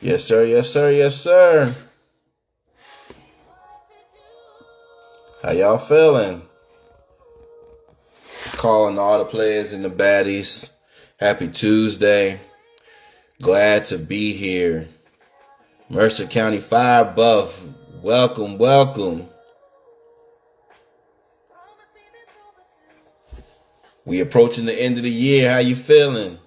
Yes, sir. Yes, sir. Yes, sir. How y'all feeling? Calling all the players and the baddies. Happy Tuesday. Glad to be here. Mercer County Fire Buff. Welcome, welcome. We approaching the end of the year. How you feeling?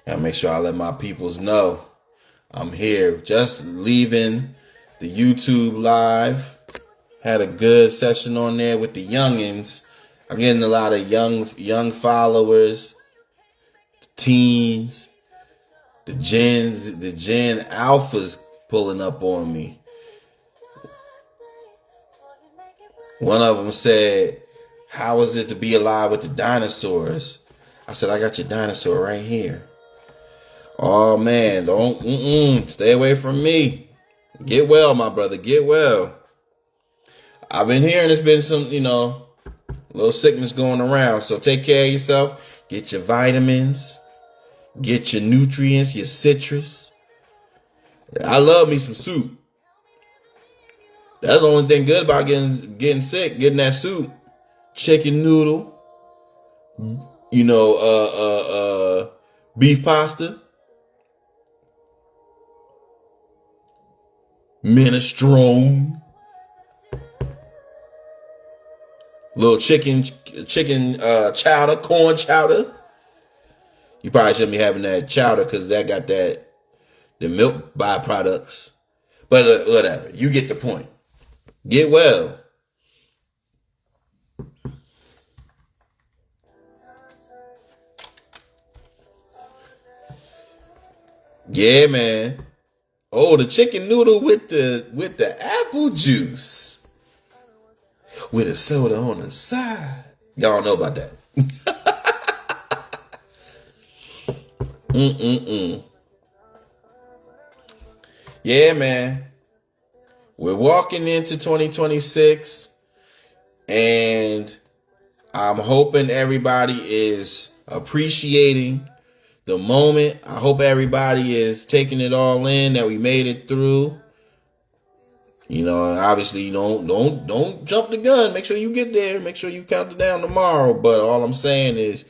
Gotta make sure I let my peoples know I'm here. Just leaving the YouTube live. Had a good session on there with the youngins. I'm getting a lot of young followers, teens, the Gen Alphas pulling up on me. One of them said, "How is it to be alive with the dinosaurs?" I said, "I got your dinosaur right here." Oh man, don't stay away from me. Get well, my brother. Get well. I've been hearing there's been some, little sickness going around. So take care of yourself. Get your vitamins. Get your nutrients, your citrus. I love me some soup. That's the only thing good about getting sick, getting that soup. Chicken noodle. Beef pasta. Minestrone. Little chicken chowder, corn chowder. You probably shouldn't be having that chowder because that got the milk byproducts. But whatever. You get the point. Get well. Yeah, man. Oh, the chicken noodle with the apple juice. With a soda on the side. Y'all know about that. Yeah, man. We're walking into 2026. And I'm hoping everybody is appreciating the moment. I hope everybody is taking it all in, that we made it through. Obviously, don't jump the gun. Make sure you get there. Make sure you count it down tomorrow. But all I'm saying is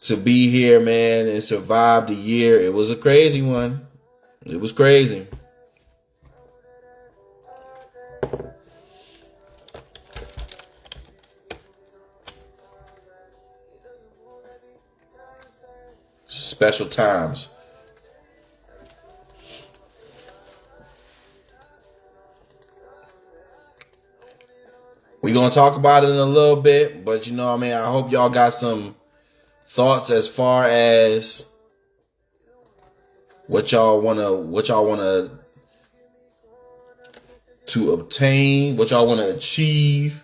to be here, man, and survive the year. It was a crazy one. It was crazy. Special times. We're going to talk about it in a little bit, but I hope y'all got some thoughts as far as what y'all want to obtain, what y'all want to achieve.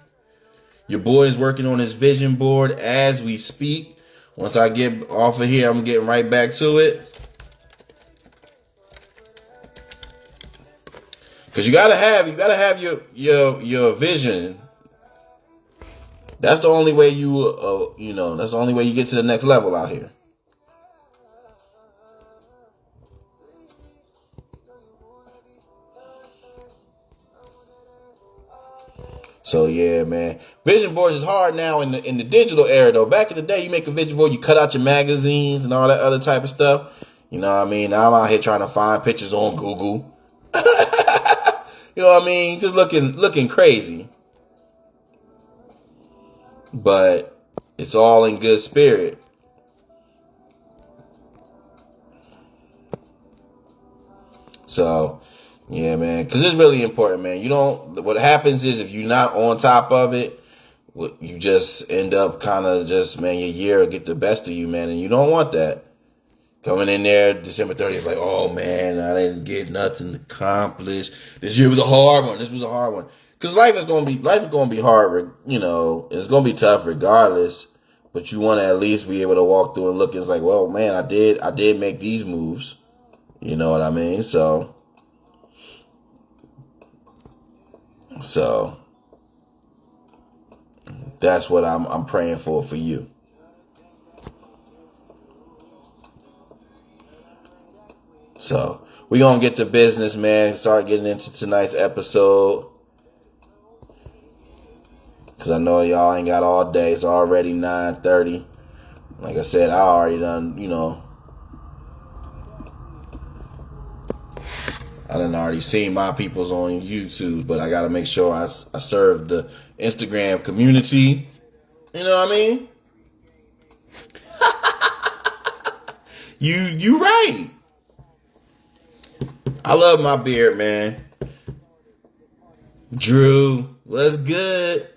Your boy is working on his vision board as we speak. Once I get off of here, I'm getting right back to it. Cause you gotta have your vision. That's the only way that's the only way you get to the next level out here. So yeah, man. Vision boards is hard now in the digital era though. Back in the day, you make a vision board, you cut out your magazines and all that other type of stuff. You know what I mean? Now I'm out here trying to find pictures on Google. You know what I mean? Just looking crazy. But it's all in good spirit. So, yeah, man. Because it's really important, man. What happens is if you're not on top of it, you just end up kind of your year will get the best of you, man. And you don't want that. Coming in there December 30th, like, oh, man, I didn't get nothing accomplished. This year was a hard one. This was a hard one. Because life is going to be hard, it's going to be tough regardless. But you want to at least be able to walk through and look. It's like, well, man, I did make these moves. You know what I mean? So That's what I'm praying for you. So we're going to get to business, man. Start getting into tonight's episode. Because I know y'all ain't got all day. It's already 9:30. Like I said, I already done, I done already seen my peoples on YouTube. But I got to make sure I serve the Instagram community. You know what I mean? You right. I love my beard, man. Drew, what's good?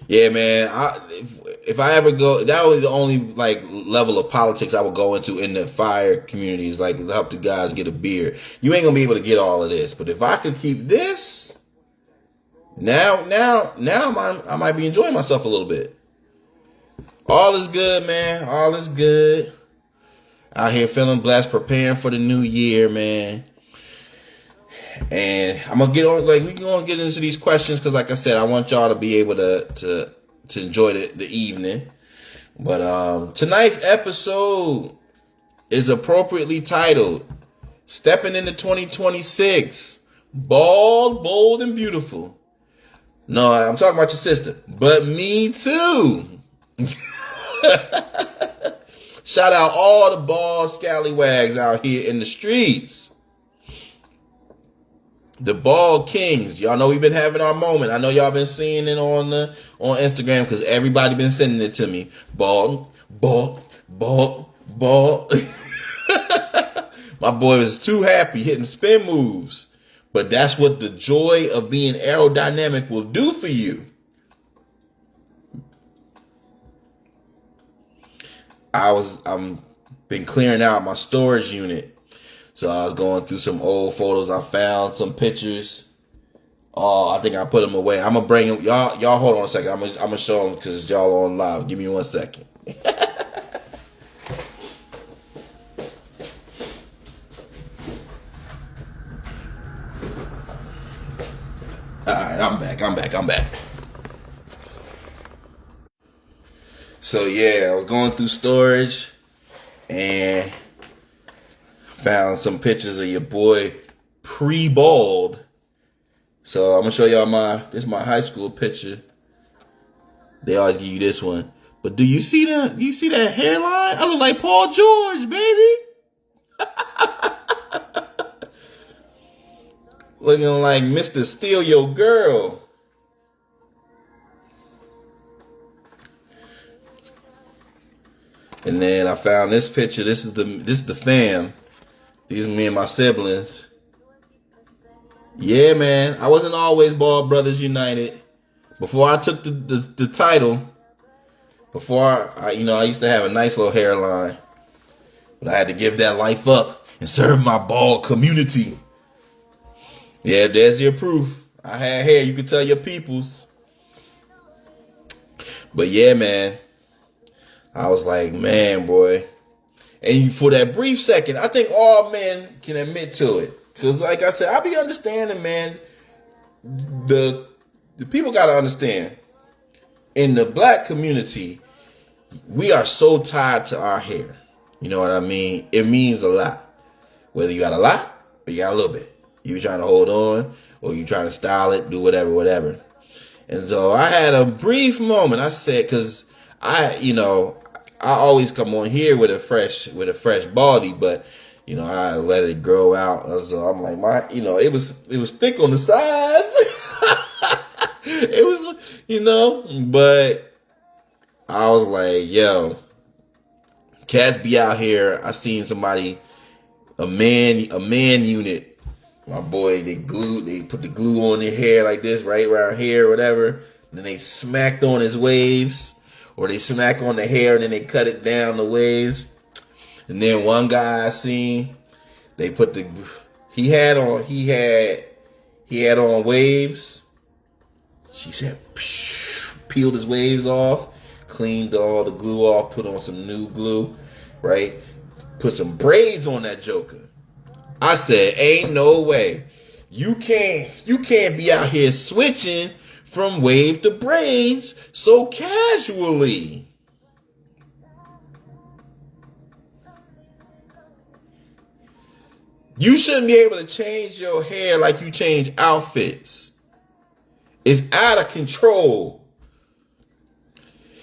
Yeah, man. If I ever go, that was the only level of politics I would go into in the fire communities, help the guys get a beard. You ain't gonna be able to get all of this, but if I could keep this, now I might be enjoying myself a little bit. All is good, man. All is good. Out here feeling blessed, preparing for the new year, man. And I'm gonna get on, we gonna get into these questions because, like I said, I want y'all to be able to enjoy the evening. But tonight's episode is appropriately titled "Stepping into 2026, Bald, Bold, and Beautiful." No, I'm talking about your sister, but me too. Shout out all the bald scallywags out here in the streets. The bald kings. Y'all know we've been having our moment. I know y'all been seeing it on Instagram because everybody been sending it to me. Bald. My boy was too happy hitting spin moves. But that's what the joy of being aerodynamic will do for you. I'm been clearing out my storage unit. So I was going through some old photos. I found some pictures. Oh, I think I put them away. I'm gonna bring them. Y'all hold on a second. I'm gonna show them because y'all on live. Give me 1 second. All right, I'm back. So yeah, I was going through storage and found some pictures of your boy pre-bald. So I'm gonna show y'all this is my high school picture. They always give you this one. But do you see that? You see that hairline? I look like Paul George, baby. Looking like Mr. Steal Your Girl. And then I found this picture. This is the fam. These are me and my siblings. Yeah, man. I wasn't always Bald Brothers United. Before I took the title, before I used to have a nice little hairline. But I had to give that life up and serve my bald community. Yeah, there's your proof. I had hair. You can tell your peoples. But yeah, man. I was like, man, boy. And for that brief second, I think all men can admit to it. Because like I said, I be understanding, man. The people got to understand. In the black community, we are so tied to our hair. You know what I mean? It means a lot. Whether you got a lot or you got a little bit. You be trying to hold on or you trying to style it, do whatever. And so I had a brief moment. I said, because I always come on here with a fresh baldy, but I let it grow out. So I'm like, it was thick on the sides. It was, but I was like, yo, cats be out here. I seen somebody, a man unit. My boy, they put the glue on their hair like this, right around here, whatever. Then they smacked on his waves. Or they smack on the hair and then they cut it down the waves. And then one guy I seen, they put he had on waves. She said, peeled his waves off, cleaned all the glue off, put on some new glue, right? Put some braids on that joker. I said, ain't no way. You can't be out here switching from wave to braids so casually. You shouldn't be able to change your hair like you change outfits. It's out of control.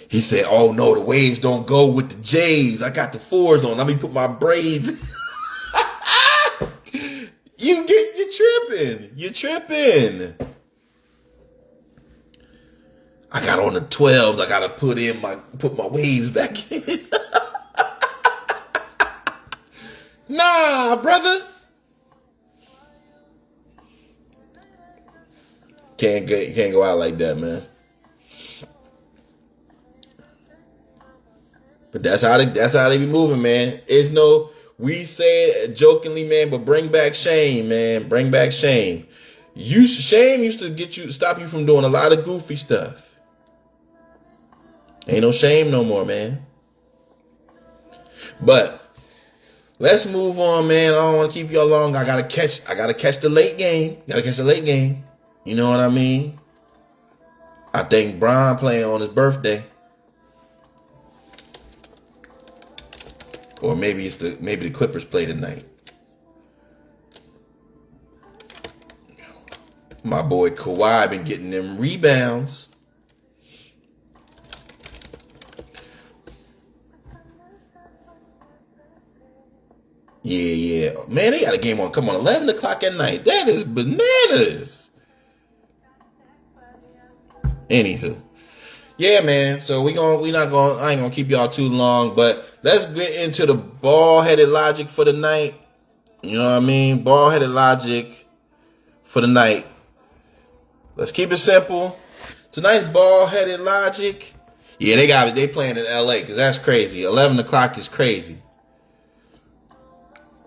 He said, oh no, the waves don't go with the J's. I got the 4s on. Let me put my braids. You're tripping. You're tripping. I got on the 12s. I gotta put my waves back in. Nah, brother. Can't go out like that, man. But that's how they be moving, man. It's no, we say it jokingly, man, but bring back shame, man. Bring back shame. Shame used to stop you from doing a lot of goofy stuff. Ain't no shame no more, man. But let's move on, man. I don't want to keep y'all long. I gotta catch the late game. You know what I mean? I think Bron playing on his birthday. Or maybe the Clippers play tonight. My boy Kawhi been getting them rebounds. Yeah. Man, they got a game on. Come on, 11 o'clock at night. That is bananas. Anywho. Yeah, man. So I ain't gonna keep y'all too long, but let's get into the ball-headed logic for the night. You know what I mean? Ball-headed logic for the night. Let's keep it simple. Tonight's ball-headed logic. Yeah, they playing in LA because that's crazy. 11 o'clock is crazy.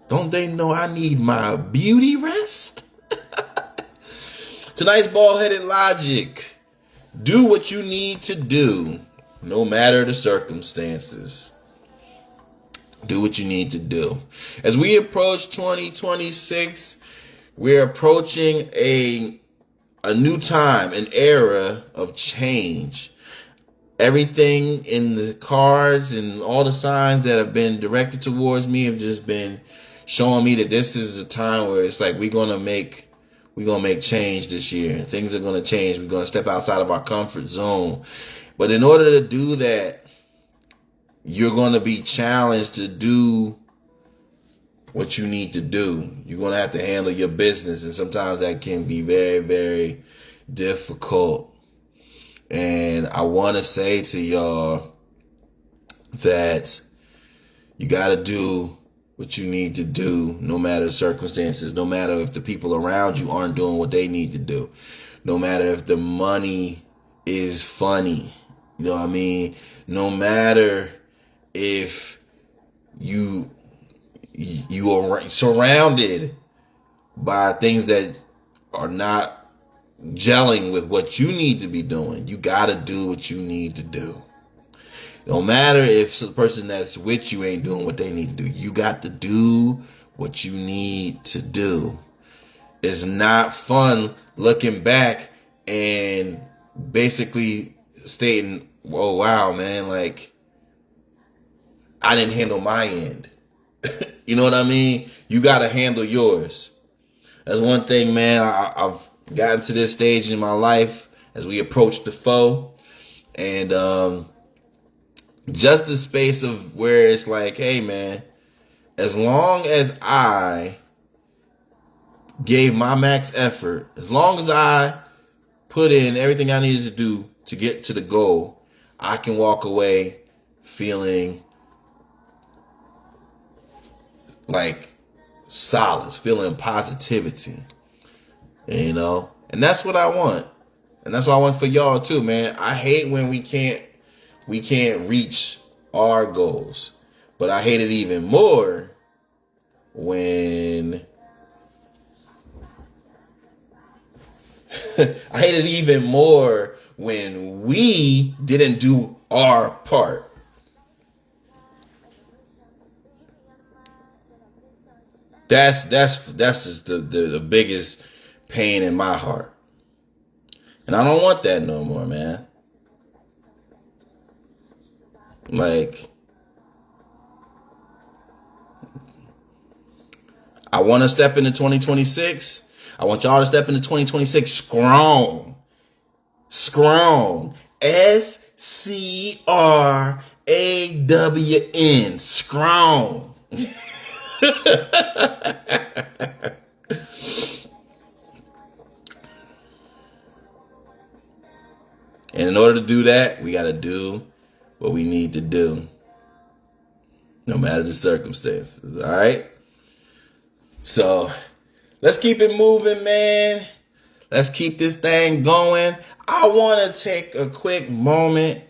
Don't they know I need my beauty rest? Tonight's ball-headed logic. Do what you need to do, no matter the circumstances. Do what you need to do. As we approach 2026, we're approaching a new time, an era of change. Everything in the cards and all the signs that have been directed towards me have just been showing me that this is a time where it's like we're gonna make change this year. Things are going to change. We're going to step outside of our comfort zone. But in order to do that, you're going to be challenged to do what you need to do. You're going to have to handle your business. And sometimes that can be very, very difficult. And I want to say to y'all that you got to do what you need to do, no matter the circumstances, no matter if the people around you aren't doing what they need to do, no matter if the money is funny, you know what I mean? No matter if you are surrounded by things that are not gelling with what you need to be doing, you got to do what you need to do. No matter if the person that's with you ain't doing what they need to do. You got to do what you need to do. It's not fun looking back and basically stating, oh, wow, man, like, I didn't handle my end. You know what I mean? You got to handle yours. That's one thing, man. I've gotten to this stage in my life as we approach the foe. And, just the space of where it's like, hey, man, as long as I gave my max effort, as long as I put in everything I needed to do to get to the goal, I can walk away feeling like solace, feeling positivity, you know? And that's what I want. And that's what I want for y'all too, man. I hate when we can't reach our goals. But I hate it even more when we didn't do our part. That's just the biggest pain in my heart. And I don't want that no more, man. Like, I want to step into 2026. I want y'all to step into 2026 strong. Strong. SCRAWN. Strong. And in order to do that, we got to do what we need to do. No matter the circumstances. All right? So, let's keep it moving, man. Let's keep this thing going. I want to take a quick moment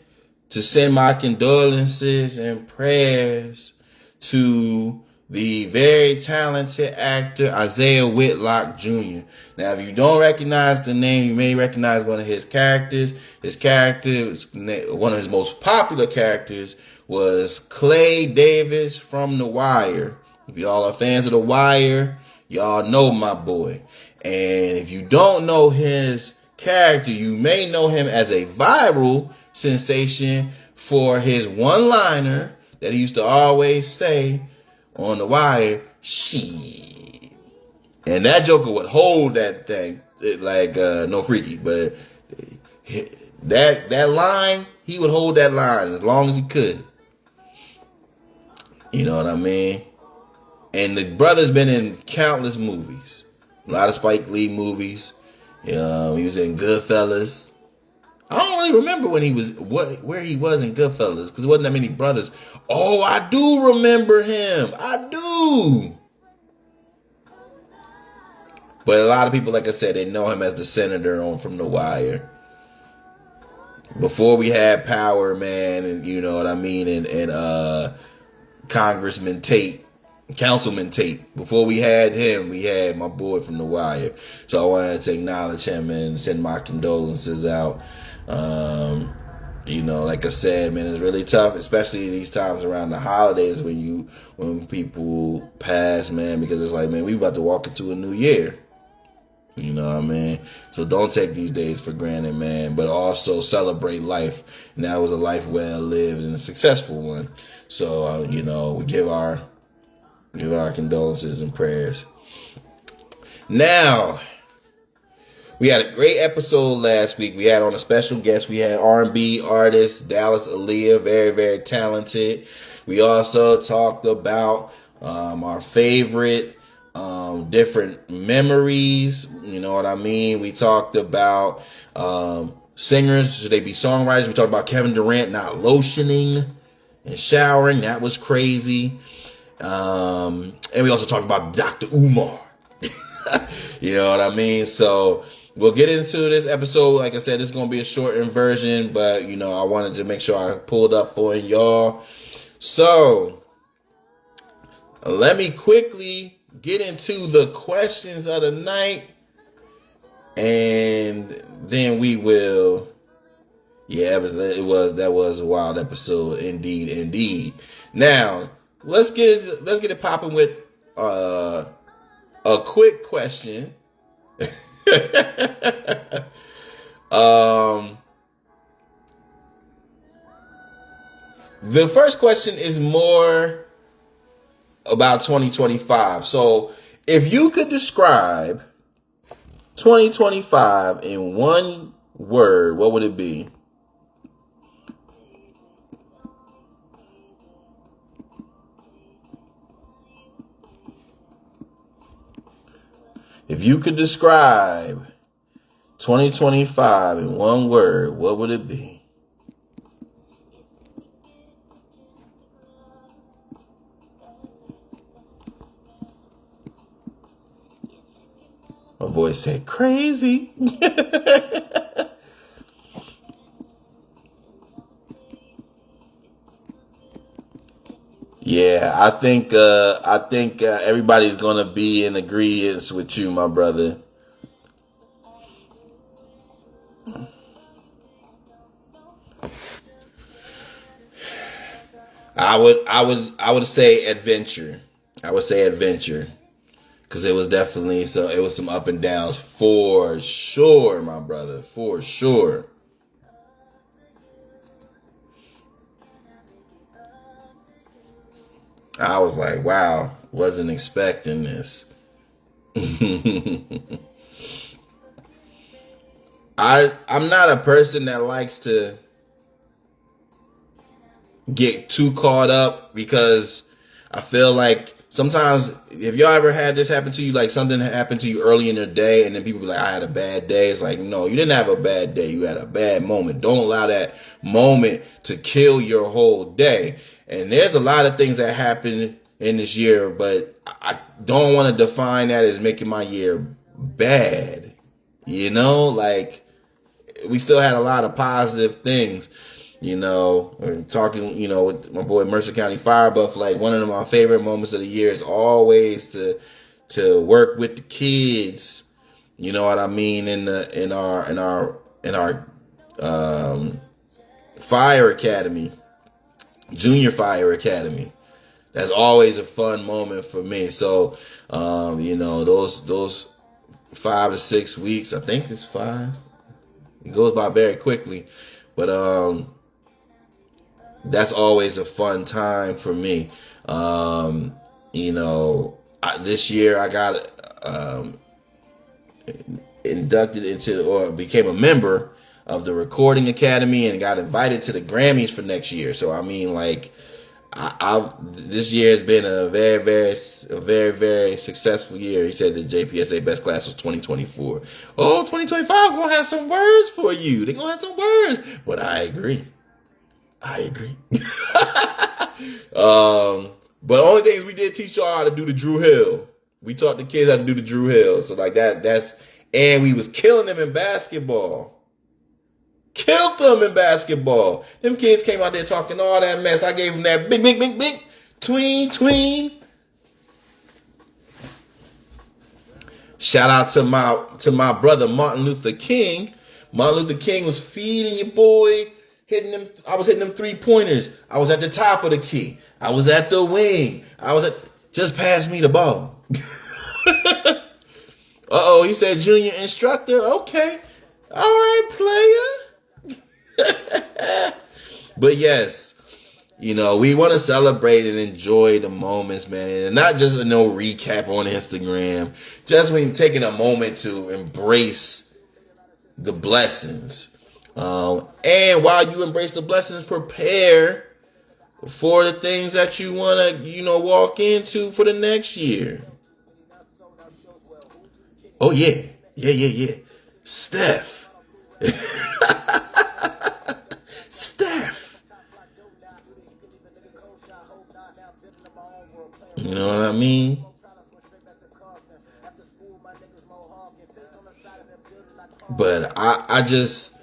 to send my condolences and prayers to the very talented actor Isaiah Whitlock Jr. Now, if you don't recognize the name, you may recognize one of his characters. His character, one of his most popular characters, was Clay Davis from The Wire. If y'all are fans of The Wire, y'all know my boy. And if you don't know his character, you may know him as a viral sensation for his one-liner that he used to always say on The Wire, shit. And that joker would hold that thing like no freaky, but that line, he would hold that line as long as he could. You know what I mean? And the brother's been in countless movies. A lot of Spike Lee movies. He was in Goodfellas. I don't really remember when he was where he was in Goodfellas because there wasn't that many brothers. Oh, I do remember him. I do. But a lot of people, like I said, they know him as the senator from The Wire. Before we had Power, man, and you know what I mean, and Congressman Tate. Councilman Tate. Before we had him, we had my boy from The Wire. So I wanted to acknowledge him and send my condolences out. Like I said, man, it's really tough, especially these times around the holidays when people pass, man, because it's like, man, we about to walk into a new year. You know what I mean? So don't take these days for granted, man, but also celebrate life. And that was a life well lived and a successful one. So, we give our condolences and prayers. Now, we had a great episode last week. We had on a special guest. We had R&B artist Dallas Aleea, very, very talented. We also talked about our favorite different memories. You know what I mean? We talked about singers. Should they be songwriters? We talked about Kevin Durant not lotioning and showering. That was crazy. And we also talked about Dr. Umar. You know what I mean? So we'll get into this episode. Like I said, this is going to be a shortened version, but I wanted to make sure I pulled up on y'all. So let me quickly get into the questions of the night, and then we will. Yeah, that was a wild episode, indeed. Now, let's get it popping with a quick question. The first question is more about 2025. So, if you could describe 2025 in one word, what would it be? If you could describe 2025 in one word, what would it be? My boy said crazy. Yeah, I think everybody's gonna be in agreement with you, my brother. I would say adventure. I would say adventure. Cause it was definitely it was some up and downs for sure, my brother, for sure. I was like, wow, wasn't expecting this. I'm not a person that likes to get too caught up, because I feel like sometimes, if y'all ever had this happen to you, like something happened to you early in the day and then people be like, I had a bad day. It's like, no, you didn't have a bad day. You had a bad moment. Don't allow that moment to kill your whole day. And there's a lot of things that happen in this year, but I don't want to define that as making my year bad. You know, like, we still had a lot of positive things. You know, talking, you know, with my boy Mercer County Fire Buff, like one of my favorite moments of the year is always to work with the kids. You know what I mean? In our fire academy, junior fire academy. That's always a fun moment for me. So, you know, those 5 to 6 weeks, I think it's 5. It goes by very quickly, but that's always a fun time for me. You know, this year I got inducted into, or became a member of the Recording Academy, and got invited to the Grammys for next year. So I mean, like, this year has been a very successful year. He said the JPSA best class was 2024. Oh, 2025 gonna have some words for you. They're gonna have some words, but I agree. But the only thing is, we did teach y'all how to do the Drew Hill. We taught the kids how to do the Drew Hill. So like and we was killing them in basketball. Killed them in basketball. Them kids came out there talking all that mess. I gave them that big tween. Shout out to my brother Martin Luther King. Martin Luther King was feeding your boy. I was hitting them 3-pointers. I was at the top of the key. I was at the wing. Just pass me the ball. Uh-oh, he said junior instructor. Okay. All right, player. But yes, you know, we want to celebrate and enjoy the moments, man. And not just no recap on Instagram. Just when taking a moment to embrace the blessings. And while you embrace the blessings, prepare for the things that you want to, you know, walk into for the next year. Oh, yeah. Steph. Steph. You know what I mean? But I just,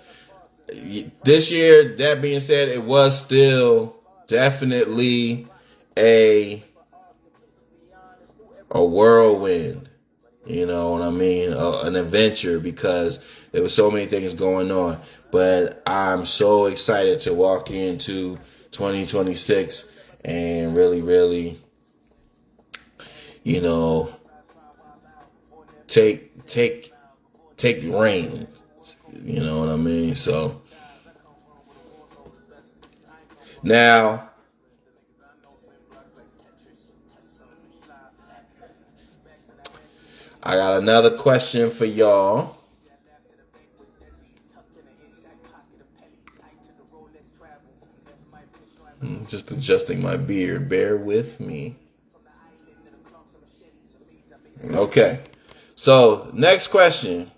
this year, that being said, it was still definitely a whirlwind. You know what I mean? An adventure, because there were so many things going on. But I'm so excited to walk into 2026 and really, you know, take reign. You know what I mean? So now, I got another question for y'all. Just adjusting my beard. Bear with me. Okay. So, next question.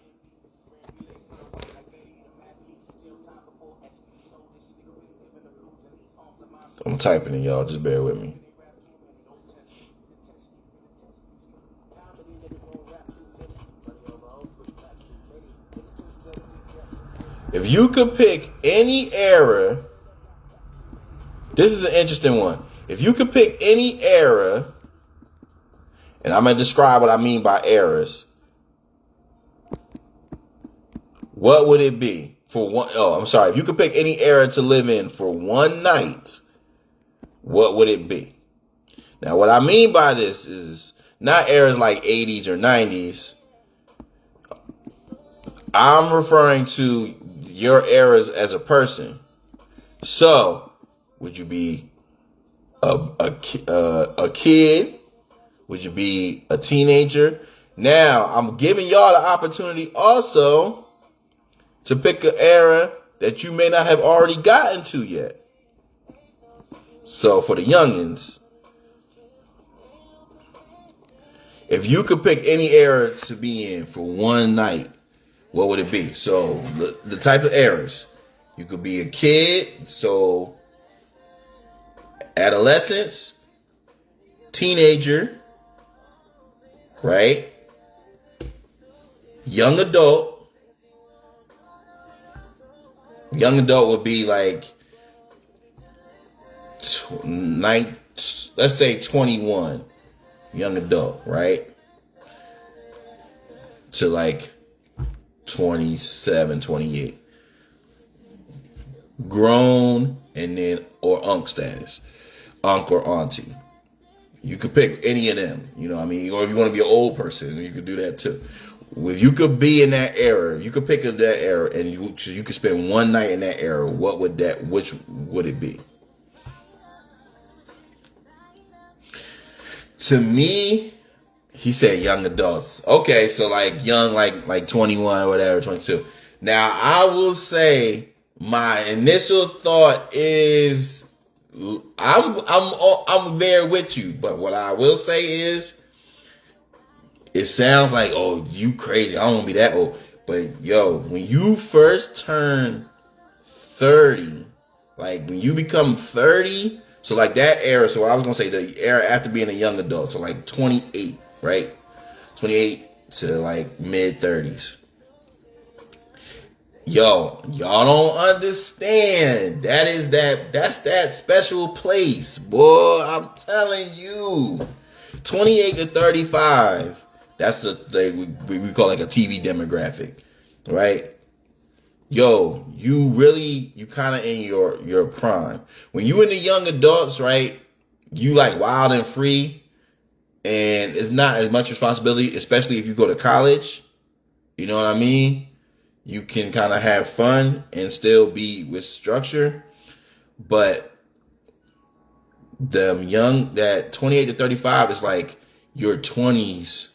I'm typing it, y'all. Just bear with me. If you could pick any era, this is an interesting one. If you could pick any era, and I'm going to describe what I mean by eras, what would it be? If you could pick any era to live in for one night, what would it be? Now, what I mean by this is not eras like 80s or 90s. I'm referring to your eras as a person. So, would you be a kid? Would you be a teenager? Now, I'm giving y'all the opportunity also to pick an era that you may not have already gotten to yet. So, for the youngins, if you could pick any era to be in for one night, what would it be? So, the type of eras. You could be a kid, so adolescence, teenager, right? Young adult. Young adult would be like, let's say 21. Young adult, right? To like 27, 28. Grown, and then, or unk status. Unk or auntie. You could pick any of them, you know what I mean? Or if you want to be an old person, you could do that too. If you could be in that era, you could pick that era, and you could spend one night in that era, which would it be? To me, he said young adults. Okay, so like young, like 21 or whatever, 22. Now, I will say my initial thought is I'm there with you, but what I will say is it sounds like, oh, you crazy. I don't want to be that old. But yo, when you first turn 30, like when you become 30, so like that era, so I was going to say the era after being a young adult, so like 28, right? 28 to like mid 30s. Yo, y'all don't understand. That's that special place, boy. I'm telling you. 28 to 35. That's the thing we call like a TV demographic, right? Yo, you kind of in your prime. When you in the young adults, right? You like wild and free, and it's not as much responsibility, especially if you go to college. You know what I mean? You can kind of have fun and still be with structure, but that 28 to 35 is like your 20s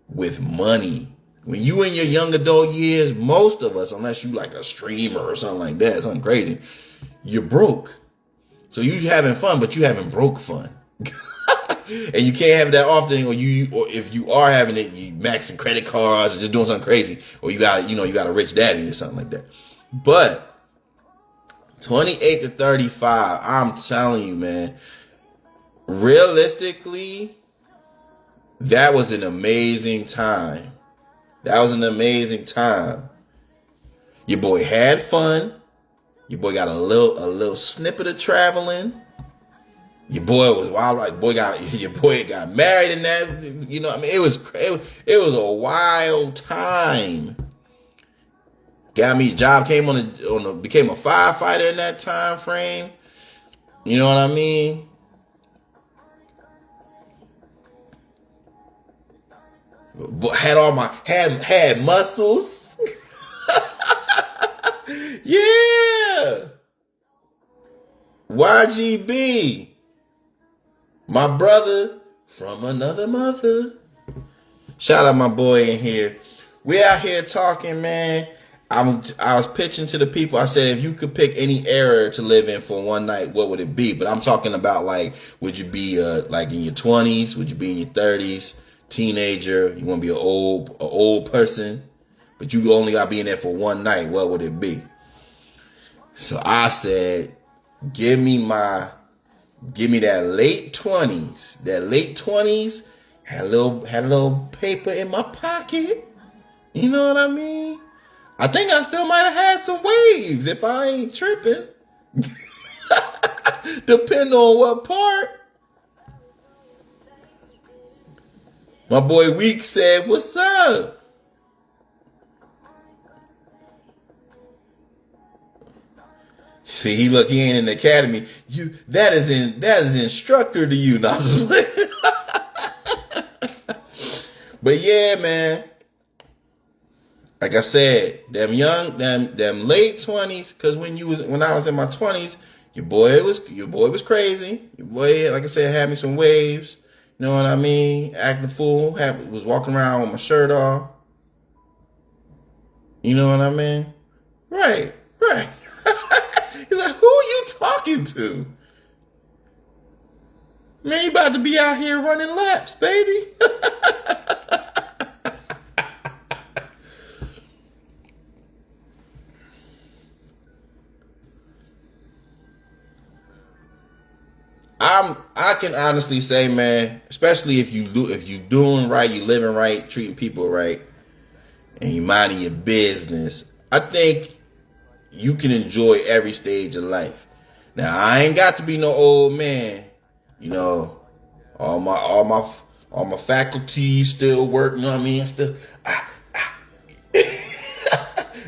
with money. When you in your young adult years, most of us, unless you like a streamer or something like that, something crazy, you're broke. So you having fun, but you having broke fun. And you can't have it that often, or if you are having it, you maxing credit cards or just doing something crazy, or you got a rich daddy or something like that. But 28 to 35, I'm telling you, man, realistically, that was an amazing time. That was an amazing time. Your boy had fun. Your boy got a little snippet of traveling. Your boy was wild, like your boy got married and that, you know, I mean, it was a wild time. Got me a job, became a firefighter in that time frame. You know what I mean? But had muscles. Yeah. YGB. My brother from another mother. Shout out my boy in here. We out here talking, man. I was pitching to the people. I said, if you could pick any era to live in for one night, what would it be? But I'm talking about like, would you be like in your 20s? Would you be in your 30s? Teenager? You want to be an old person? But you only got to be in there for one night. What would it be? So I said, give me that late 20s. That late 20s, had a little paper in my pocket. You know what I mean? I think I still might have had some waves if I ain't tripping. Depending on what part. My boy Week said, what's up? See, he ain't in the academy. That is instructor to you. Not But yeah, man. Like I said, them late 20s, cause when I was in my 20s, your boy was crazy. Your boy, like I said, had me some waves. You know what I mean? Acting a fool. Was walking around with my shirt off. You know what I mean? Right. He's like, who are you talking to? Man, you about to be out here running laps, baby. I can honestly say, man, especially if you doing right, you living right, treating people right, and you minding your business, I think you can enjoy every stage of life. Now, I ain't got to be no old man, you know. All my faculties still work. You know what I mean? Still,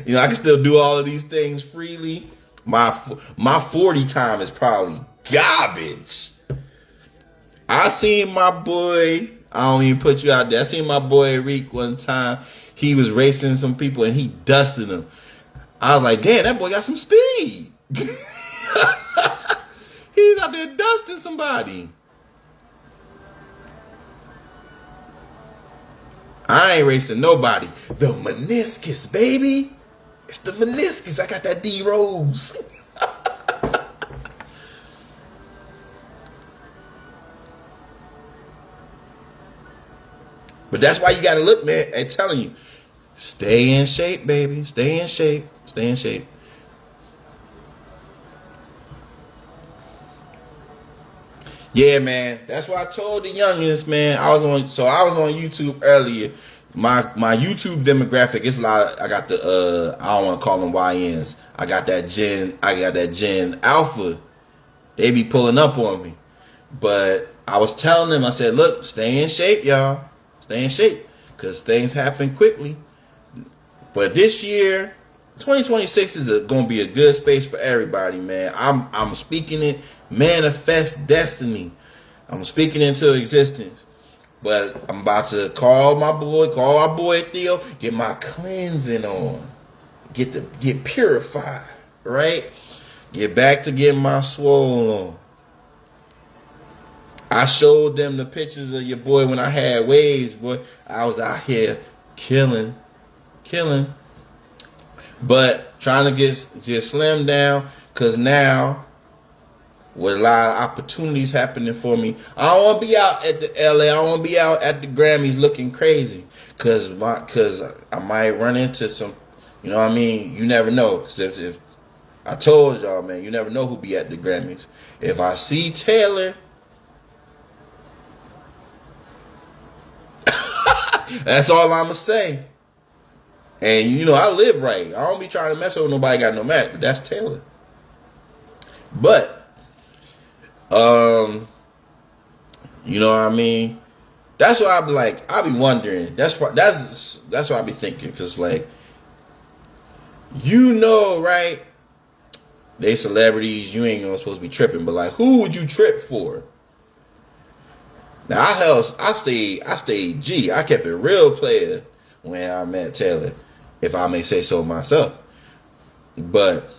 you know, I can still do all of these things freely. My 40 time is probably garbage. I seen my boy. I don't even put you out there. I seen my boy Reek one time. He was racing some people and he dusted them. I was like, damn, that boy got some speed. He's out there dusting somebody. I ain't racing nobody. The meniscus, baby. It's the meniscus. I got that D Rose. But that's why you got to look, man. I'm telling you, stay in shape, baby. Stay in shape. Stay in shape. Yeah, man. That's why I told the youngins, man. I was on YouTube earlier. My YouTube demographic is a lot. I got the I don't want to call them YNs. I got that Gen Alpha. They be pulling up on me. But I was telling them, I said, look, stay in shape, y'all. Stay in shape. Because things happen quickly. But this year, 2026 is going to be a good space for everybody, man. I'm speaking it. Manifest destiny. I'm speaking into existence. But I'm about to call our boy Theo, get my cleansing on. Get purified, right? Get back to getting my swole on. I showed them the pictures of your boy when I had waves, boy. I was out here killing. But trying to just slim down, because now, with a lot of opportunities happening for me, I don't want to be out at the LA. I don't want to be out at the Grammys looking crazy, because I might run into some, you know what I mean? You never know. 'Cause if I told y'all, man, you never know who be at the Grammys. If I see Taylor, that's all I'm going to say. And, you know, I live right. I don't be trying to mess with nobody got no match, but that's Taylor. But, you know what I mean? That's what I be like. I be wondering. That's what I be thinking. Because, like, you know, right? They celebrities. You ain't supposed to be tripping. But, like, who would you trip for? Now, I stayed G. I kept it real player when I met Taylor, if I may say so myself. But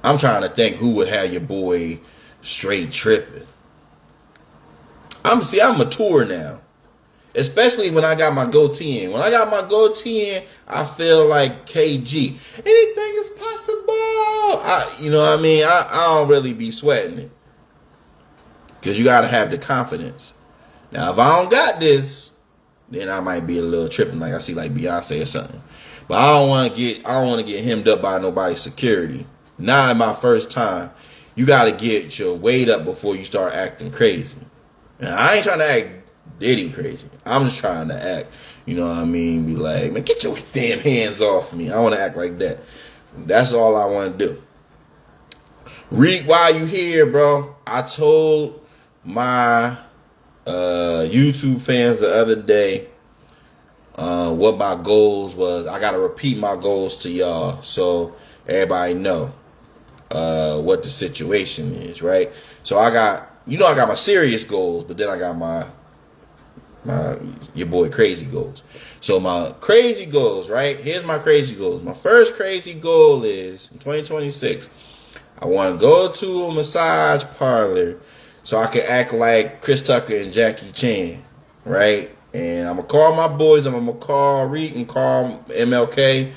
I'm trying to think who would have your boy straight tripping. I'm mature now. Especially when I got my goatee in. When I got my goatee in, I feel like KG. Anything is possible. You know what I mean? I don't really be sweating it. Because you got to have the confidence. Now, if I don't got this, then I might be a little tripping, like I see like Beyonce or something. But I don't want to get hemmed up by nobody's security. Not in my first time. You got to get your weight up before you start acting crazy. Now, I ain't trying to act Diddy crazy. I'm just trying to act, you know what I mean? Be like, man, get your damn hands off me. I want to act like that. That's all I want to do. Reek, while you here, bro, I told my YouTube fans the other day what my goals was. I gotta repeat my goals to y'all so everybody know what the situation is, right? So I got my serious goals, but then I got my Your boy Crazy Goals. So my crazy goals, right? Here's my crazy goals. My first crazy goal is in 2026. I want to go to a massage parlor so I can act like Chris Tucker and Jackie Chan, right? And I'm gonna call my boys. I'm gonna call Reek and call MLK,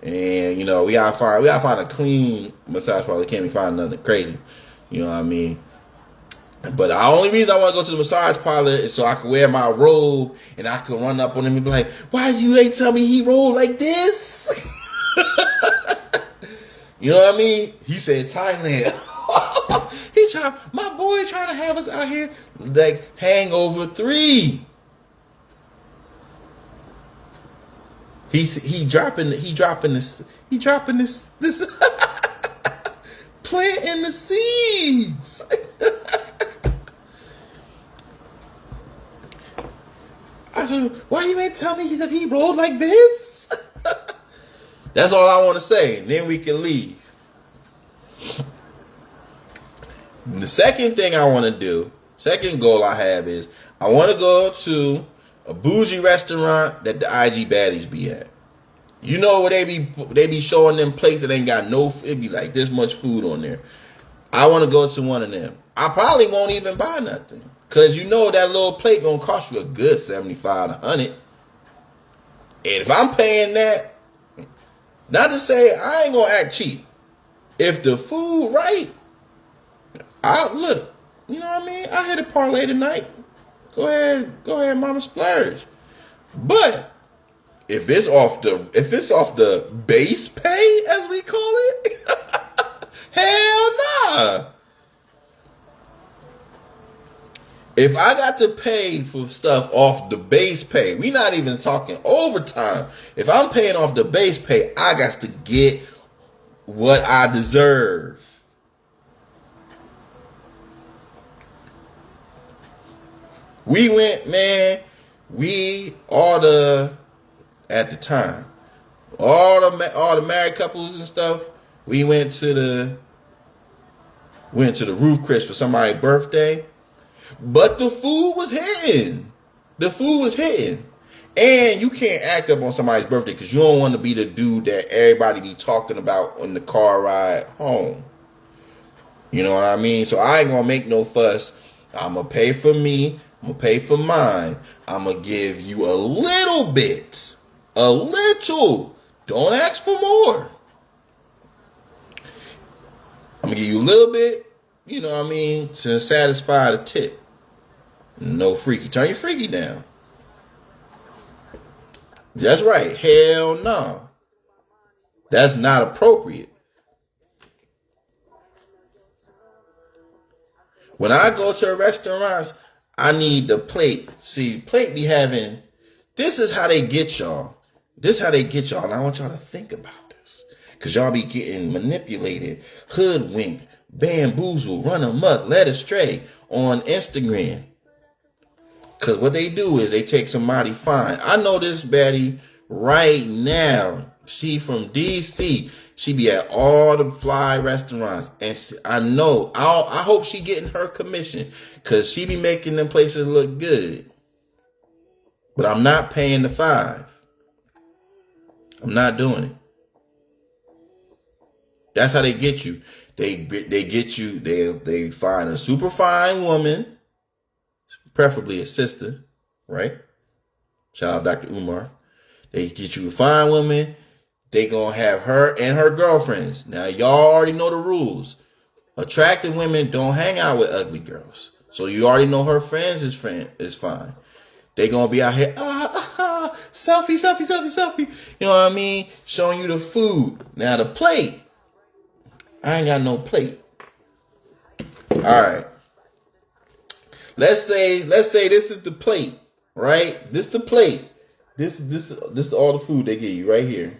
and we gotta find a clean massage parlor. Can't we find nothing crazy? You know what I mean? But the only reason I want to go to the massage parlor is so I can wear my robe and I can run up on him and be like, "Why you ain't tell me he rolled like this?" You know what I mean? He said Thailand. My boy trying to have us out here like Hangover 3. He dropping this planting the seeds. I said, why you ain't tell me that he rolled like this? That's all I want to say. And then we can leave. The second thing I want to do, second goal I have is I want to go to a bougie restaurant that the IG baddies be at. You know where they be showing them plates that ain't got it be like this much food on there. I want to go to one of them. I probably won't even buy nothing. Cause that little plate gonna cost you a good $75 to $100. And if I'm paying that, not to say I ain't gonna act cheap. If the food right, look. You know what I mean? I hit a parlay tonight. Go ahead, mama splurge. But if it's off the base pay, as we call it, hell nah. If I got to pay for stuff off the base pay, we not even talking overtime. If I'm paying off the base pay, I got to get what I deserve. We went, man. At the time, all the married couples and stuff. We went to the Roof Chris for somebody's birthday. But the food was hitting. And you can't act up on somebody's birthday because you don't want to be the dude that everybody be talking about on the car ride home. You know what I mean? So I ain't going to make no fuss. I'm going to pay for me. I'm going to pay for mine. I'm going to give you a little bit. A little. Don't ask for more. I'm going to give you a little bit, you know what I mean, to satisfy the tip. No freaky. Turn your freaky down. That's right. Hell no. That's not appropriate. When I go to restaurants, I need the plate. See, plate be having, this is how they get y'all. And I want y'all to think about this. Because y'all be getting manipulated, hoodwinked, bamboozled, run amok, led astray on Instagram. Because what they do is they take somebody fine. I know this baddie right now. She from D.C. She be at all the fly restaurants. And I hope she getting her commission. Because she be making them places look good. But I'm not paying the $5. I'm not doing it. That's how they get you. They get you. They find a super fine woman. Preferably a sister, right? Shout out Dr. Umar. They get you a fine woman. They gonna have her and her girlfriends. Now, y'all already know the rules. Attractive women don't hang out with ugly girls. So you already know her friends is fine. They gonna be out here, selfie. You know what I mean? Showing you the food. Now, the plate. I ain't got no plate. All right. Let's say this is the plate, right? This the plate. This is all the food they give you right here.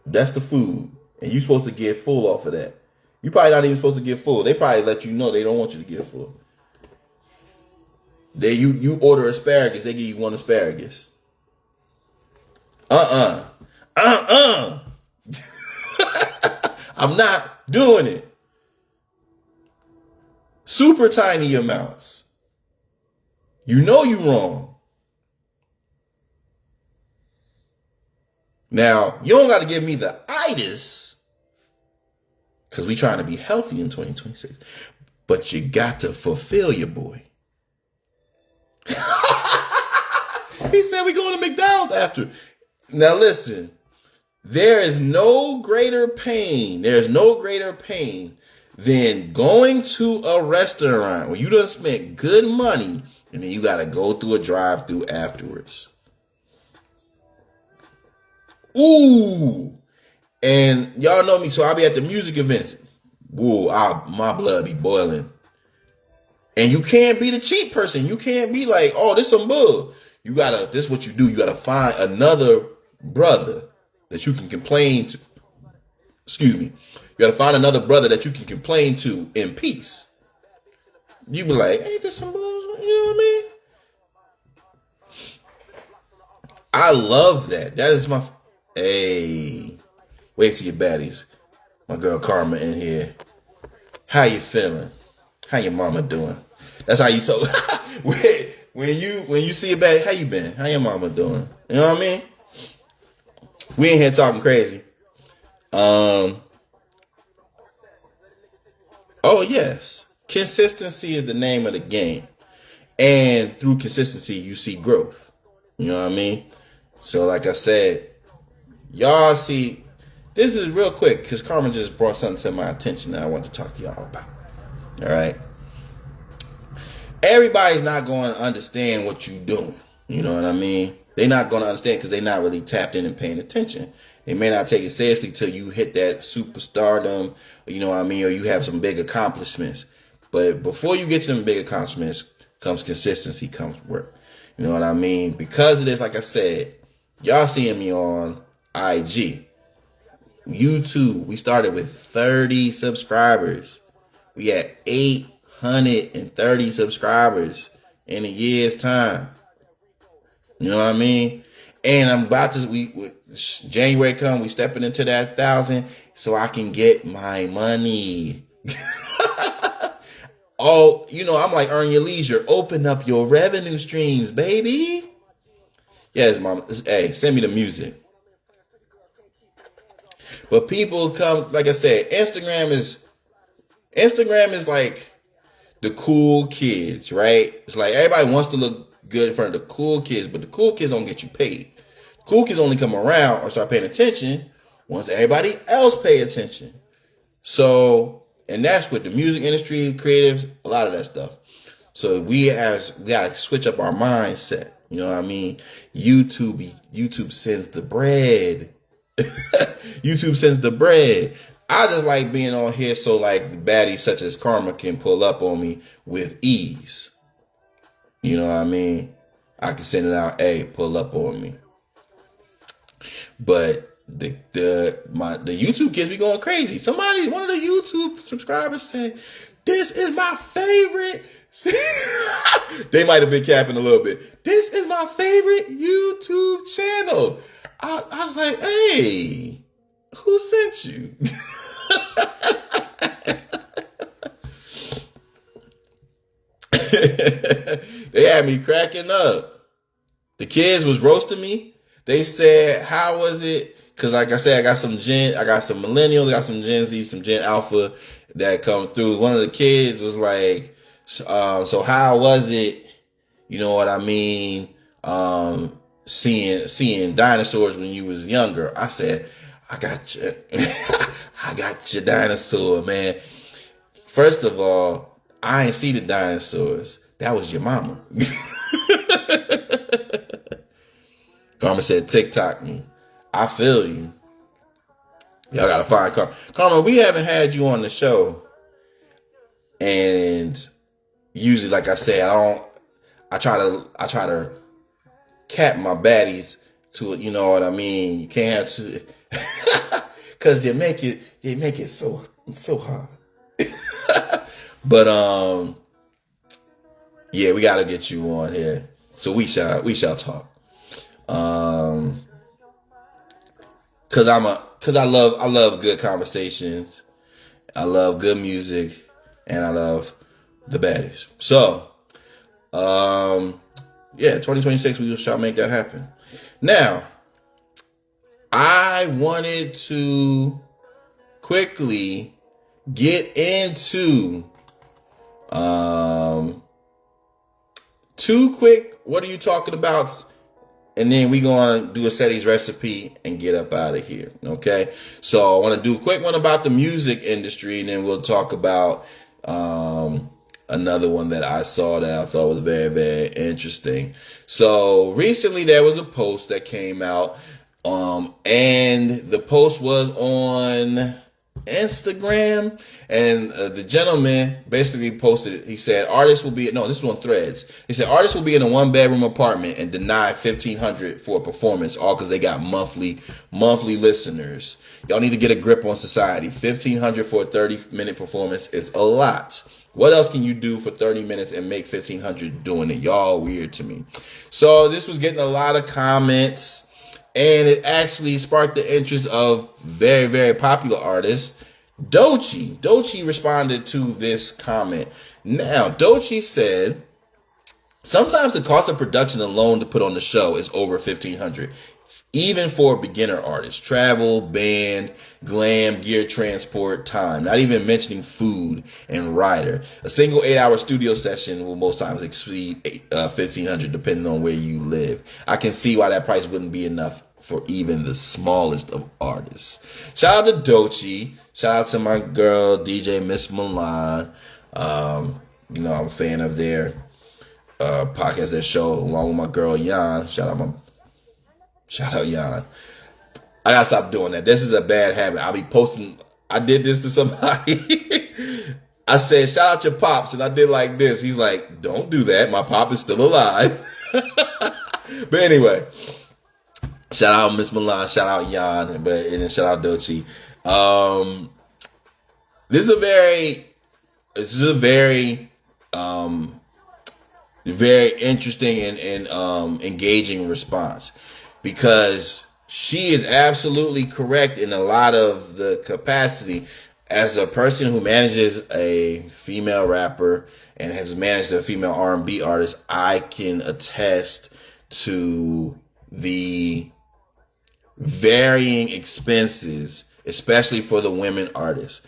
That's the food. And you're supposed to get full off of that. You probably not even supposed to get full. They probably let you know they don't want you to get full. You order asparagus, they give you one asparagus. I'm not doing it. Super tiny amounts. You know you wrong. Now, you don't got to give me the itis, because we trying to be healthy in 2026. But you got to fulfill your boy. He said we going to McDonald's after. Now listen, there is no greater pain. There's no greater pain than going to a restaurant where you done spent good money and then you got to go through a drive-thru afterwards. Ooh. And y'all know me, so I'll be at the music events. Ooh, my blood be boiling. And you can't be the cheap person. You can't be like, oh, this some bull. This is what you do. You gotta find another brother that you can complain to. Excuse me. You gotta find another brother that you can complain to in peace. You be like, ain't this some bull? You know what I mean? I love that. That is my... Hey, wait to your baddies. My girl Karma in here. How you feeling? How your mama doing? That's how you talk. when you see a baddie, how you been? How your mama doing? You know what I mean? We ain't here talking crazy. Oh yes, consistency is the name of the game, and through consistency you see growth. You know what I mean? So like I said, y'all see, this is real quick because Carmen just brought something to my attention that I want to talk to y'all about. All right. Everybody's not going to understand what you're doing. You know what I mean? They're not going to understand because they're not really tapped in and paying attention. They may not take it seriously till you hit that superstardom, you know what I mean, or you have some big accomplishments. But before you get to them big accomplishments comes consistency, comes work. You know what I mean? Because of this, like I said, y'all seeing me on IG. YouTube, we started with 30 subscribers. We had 830 subscribers in a year's time. You know what I mean? And I'm about to, January come, we stepping into that 1,000 so I can get my money. Oh, you know, I'm like, earn your leisure. Open up your revenue streams, baby. Yes, mama. Hey, send me the music. But people come, like I said, Instagram is like the cool kids, right? It's like everybody wants to look good in front of the cool kids, but the cool kids don't get you paid. Cool kids only come around or start paying attention once everybody else pay attention. So, and that's with the music industry, creatives, a lot of that stuff. So we gotta switch up our mindset. You know what I mean? YouTube sends the bread. YouTube sends the bread. I just like being on here so like the baddies such as Karma can pull up on me with ease. You know what I mean? I can send it out, hey, pull up on me. But the YouTube kids be going crazy. One of the YouTube subscribers said, "This is my favorite." They might have been capping a little bit. "This is my favorite YouTube channel." I was like, hey, who sent you? They had me cracking up. The kids was roasting me. They said, how was it? Because like I said, I got some millennials, I got some Gen Z, some Gen Alpha that come through. One of the kids was like, so how was it? You know what I mean? Seeing dinosaurs when you was younger. I said, I got you. I got your dinosaur, man. First of all, I ain't see the dinosaurs. That was your mama. Karma said, TikTok me. I feel you. Y'all gotta find Karma. Karma, we haven't had you on the show. And usually, like I said, I try to cap my baddies to it, you know what I mean? You can't have to, cause they make it so hard. But yeah, we gotta get you on here. So we shall talk. Cause I love good conversations. I love good music, and I love the baddies. So Yeah, 2026, we shall make that happen. Now, I wanted to quickly get into two quick, what are you talking about? And then we going to do a Ceddy's recipe and get up out of here. Okay. So I want to do a quick one about the music industry, and then we'll talk about another one that I saw that I thought was very, very interesting. So recently there was a post that came out, and the post was on Instagram, and the gentleman basically posted it. He said artists will be, no, this was on Threads. He said artists will be in a 1-bedroom apartment and deny $1,500 for a performance, all because they got monthly listeners. Y'all need to get a grip on society. $1,500 for a 30-minute performance is a lot. What else can you do for 30 minutes and make $1,500 doing it? Y'all weird to me. So this was getting a lot of comments, and it actually sparked the interest of very, very popular artist, Doechii. Doechii responded to this comment. Now, Doechii said, sometimes the cost of production alone to put on the show is over $1,500. Even for beginner artists, travel, band, glam, gear, transport, time, not even mentioning food and rider. A single 8-hour studio session will most times exceed $1,500 depending on where you live. I can see why that price wouldn't be enough for even the smallest of artists. Shout out to Doechii. Shout out to my girl, DJ Miss Milan. I'm a fan of their podcast, their show, along with my girl, Yan. Shout out, Jan. I gotta stop doing that. This is a bad habit. I'll be posting. I did this to somebody. I said, shout out your pops. And I did like this. He's like, don't do that. My pop is still alive. But anyway, shout out Miss Milan. Shout out Jan. And then shout out Doechii. This is a very interesting and engaging response. Because she is absolutely correct in a lot of the capacity. As a person who manages a female rapper and has managed a female R&B artist, I can attest to the varying expenses, especially for the women artists.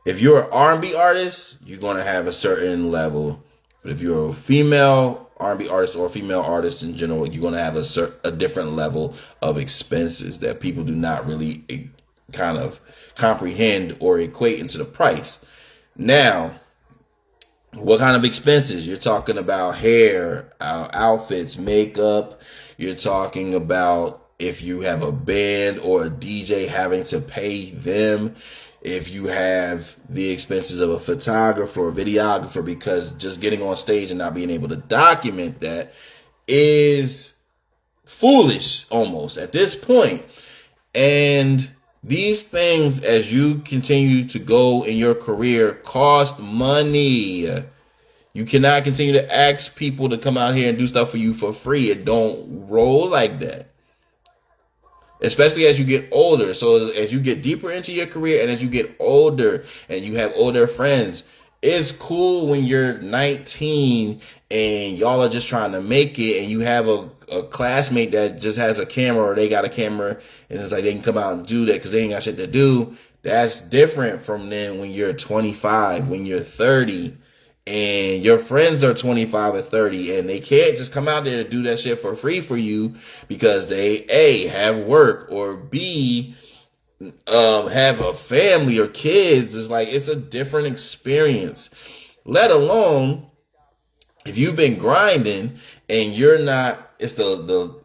If you're an R&B artist, you're going to have a certain level. But if you're a female R&B artist or female artist in general, you're going to have a different level of expenses that people do not really kind of comprehend or equate into the price. Now, what kind of expenses? You're talking about hair, outfits, makeup. You're talking about if you have a band or a DJ, having to pay them. If you have the expenses of a photographer or videographer, because just getting on stage and not being able to document that is foolish almost at this point. And these things, as you continue to go in your career, cost money. You cannot continue to ask people to come out here and do stuff for you for free. It don't roll like that. Especially as you get older. So as you get deeper into your career and as you get older and you have older friends, it's cool when you're 19 and y'all are just trying to make it, and you have a classmate that just has a camera, or they got a camera and it's like they can come out and do that because they ain't got shit to do. That's different from then when you're 25, when you're 30. And your friends are 25 or 30, and they can't just come out there to do that shit for free for you because they A, have work, or B, have a family or kids. It's like, it's a different experience. Let alone if you've been grinding and you're not, it's the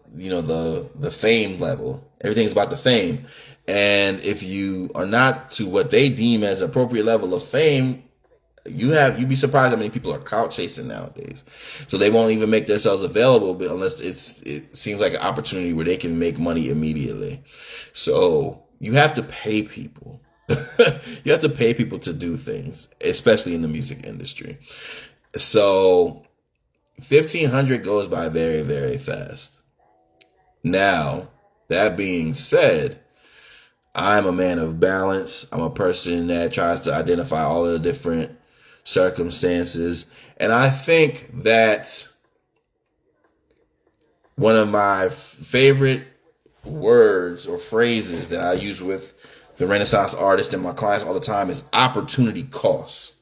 fame level. Everything's about the fame. And if you are not to what they deem as appropriate level of fame, you'd be surprised how many people are clout chasing nowadays. So they won't even make themselves available unless it seems like an opportunity where they can make money immediately. So you have to pay people. You have to pay people to do things, especially in the music industry. So $1,500 goes by very, very fast. Now, that being said, I'm a man of balance. I'm a person that tries to identify all of the different circumstances. And I think that one of my favorite words or phrases that I use with the Renaissance artists and my clients all the time is opportunity costs.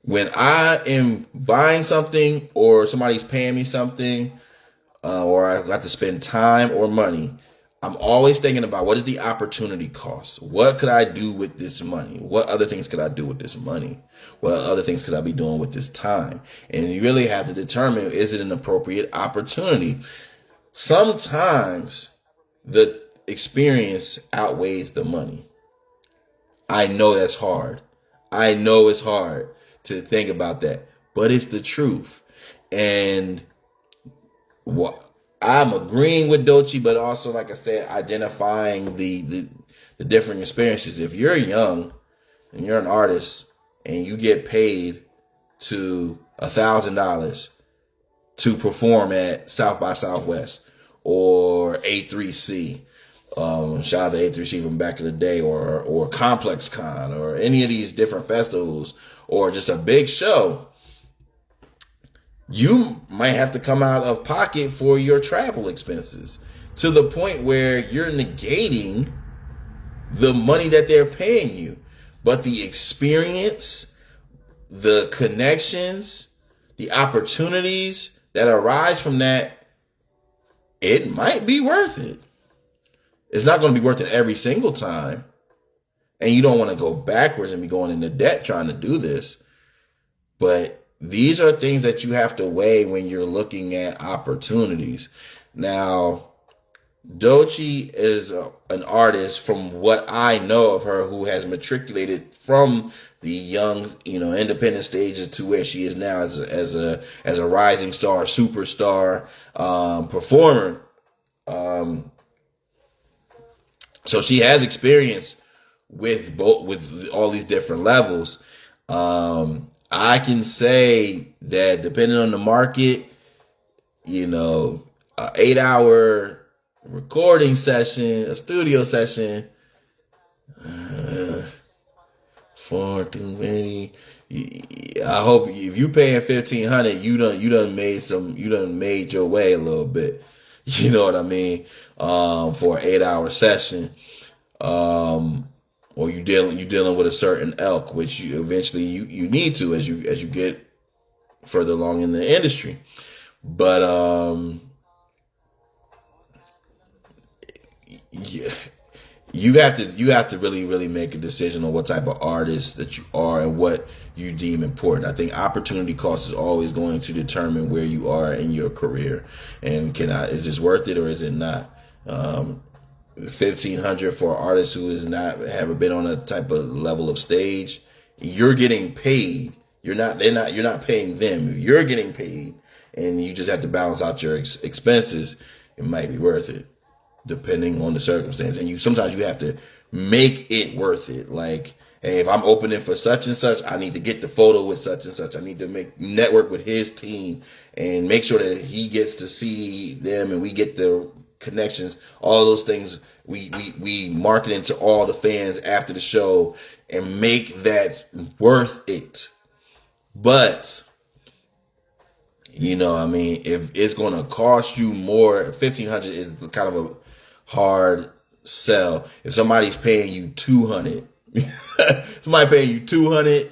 When I am buying something or somebody's paying me something, or I got to spend time or money, I'm always thinking about what is the opportunity cost? What could I do with this money? What other things could I do with this money? What other things could I be doing with this time? And you really have to determine, is it an appropriate opportunity? Sometimes the experience outweighs the money. I know that's hard. I know it's hard to think about that, but it's the truth. And I'm agreeing with Doechii, but also, like I said, identifying the different experiences. If you're young and you're an artist and you get paid to $1,000 to perform at South by Southwest or A3C, shout out to A3C from back in the day, or Complex Con, or any of these different festivals, or just a big show, you might have to come out of pocket for your travel expenses, to the point where you're negating the money that they're paying you. But the experience, the connections, the opportunities that arise from that, it might be worth it. It's not going to be worth it every single time. And you don't want to go backwards and be going into debt trying to do this. But these are things that you have to weigh when you're looking at opportunities. Now, Doechii is an artist, from what I know of her, who has matriculated from the young, independent stages to where she is now as a rising star, superstar, performer. So she has experience with all these different levels. I can say that depending on the market, an 8-hour recording session, a studio session, far too many. I hope if you paying $1,500, you done made your way a little bit. You know what I mean? For an 8-hour session, or you dealing with a certain elk, which you eventually you need to as you get further along in the industry. But yeah, you have to really make a decision on what type of artist that you are and what you deem important. I think opportunity cost is always going to determine where you are in your career, and is this worth it or is it not? $1,500 for an artist who haven't been on a type of level of stage. You're getting paid. You're not paying them. You're getting paid, and you just have to balance out your expenses. It might be worth it, depending on the circumstance. And sometimes you have to make it worth it. Like, hey, if I'm opening for such and such, I need to get the photo with such and such. I need to network with his team and make sure that he gets to see them and we get the connections. All those things we market into all the fans after the show and make that worth it. But if it's going to cost you more, $1,500 is kind of a hard sell. If somebody's paying you $200, somebody paying you $200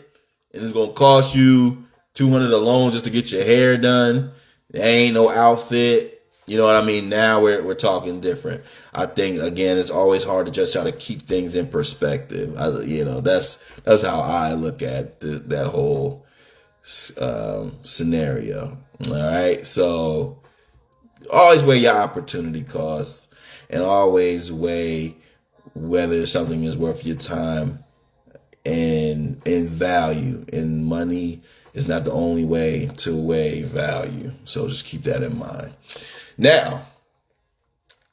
and it's going to cost you $200 alone just to get your hair done, there ain't no outfit. You know what I mean? Now we're talking different. I think, again, it's always hard to just try to keep things in perspective. That's how I look at that whole scenario. All right. So always weigh your opportunity costs and always weigh whether something is worth your time and value. And money is not the only way to weigh value. So just keep that in mind. Now,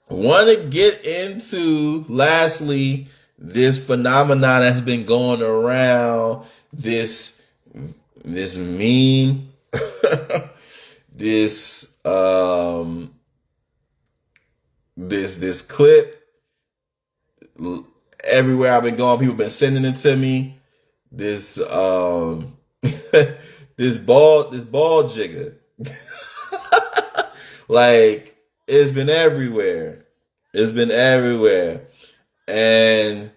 I want to get into, lastly, this phenomenon that's been going around, this meme, this clip. Everywhere I've been going, people have been sending it to me. This this ball jigger. Like, it's been everywhere. It's been everywhere. And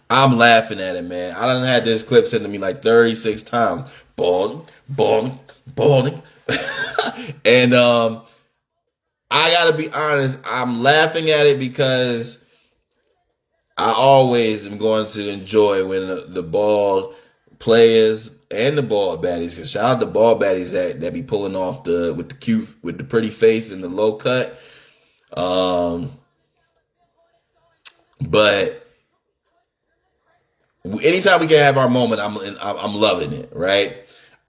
I'm laughing at it, man. I done had this clip sent to me like 36 times. Balding, balding, balding. And I gotta be honest, I'm laughing at it because I always am going to enjoy when the bald players and the bald baddies, because shout out the bald baddies that be pulling off with the pretty face and the low cut. But anytime we can have our moment, I'm loving it, right?